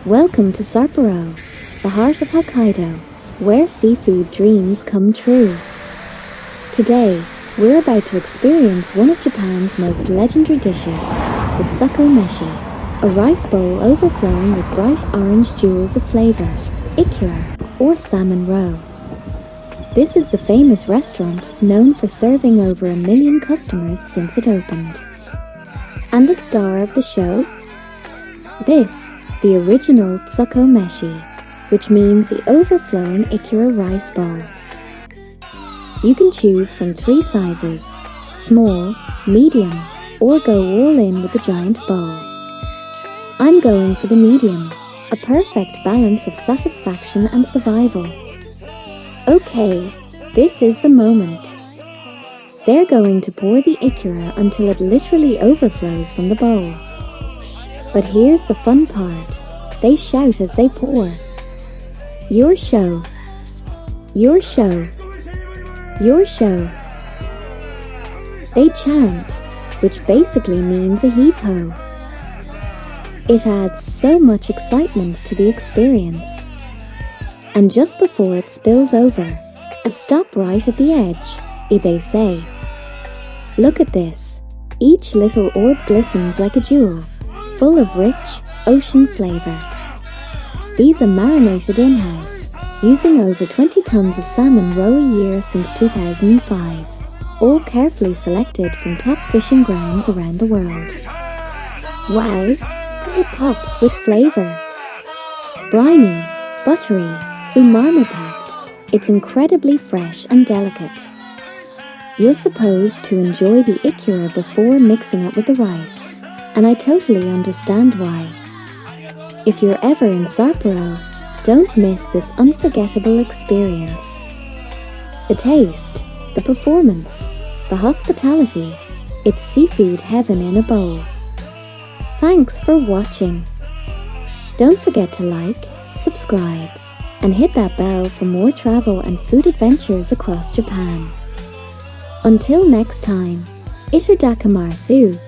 Welcome to Sapporo, the heart of Hokkaido, where seafood dreams come true. Today, we're about to experience one of Japan's most legendary dishes, the Tsukko Meshi, a rice bowl overflowing with bright orange jewels of flavor, Ikura, or Salmon Roe. This is the famous restaurant known for serving over 1 million customers since it opened. And the star of the show? The original Tsukko Meshi, which means the overflowing Ikura rice bowl. You can choose from 3 sizes, small, medium, or go all in with the giant bowl. I'm going for the medium, a perfect balance of satisfaction and survival. Okay, this is the moment. They're going to pour the Ikura until it literally overflows from the bowl. But here's the fun part. They shout as they pour. Yoi-sho. Yoi-sho. Yoi-sho. They chant, which basically means a heave-ho. It adds so much excitement to the experience. And just before it spills over, a stop right at the edge, they say. Look at this. Each little orb glistens like a jewel, full of rich, ocean flavor. These are marinated in-house, using over 20 tons of salmon roe a year since 2005, all carefully selected from top fishing grounds around the world. Wow, it pops with flavor. Briny, buttery, umami-packed, it's incredibly fresh and delicate. You're supposed to enjoy the Ikura before mixing it with the rice, and I totally understand why. If you're ever in Sapporo, don't miss this unforgettable experience. The taste, the performance, the hospitality, it's seafood heaven in a bowl. Thanks for watching. Don't forget to like, subscribe, and hit that bell for more travel and food adventures across Japan. Until next time, itadakamasu.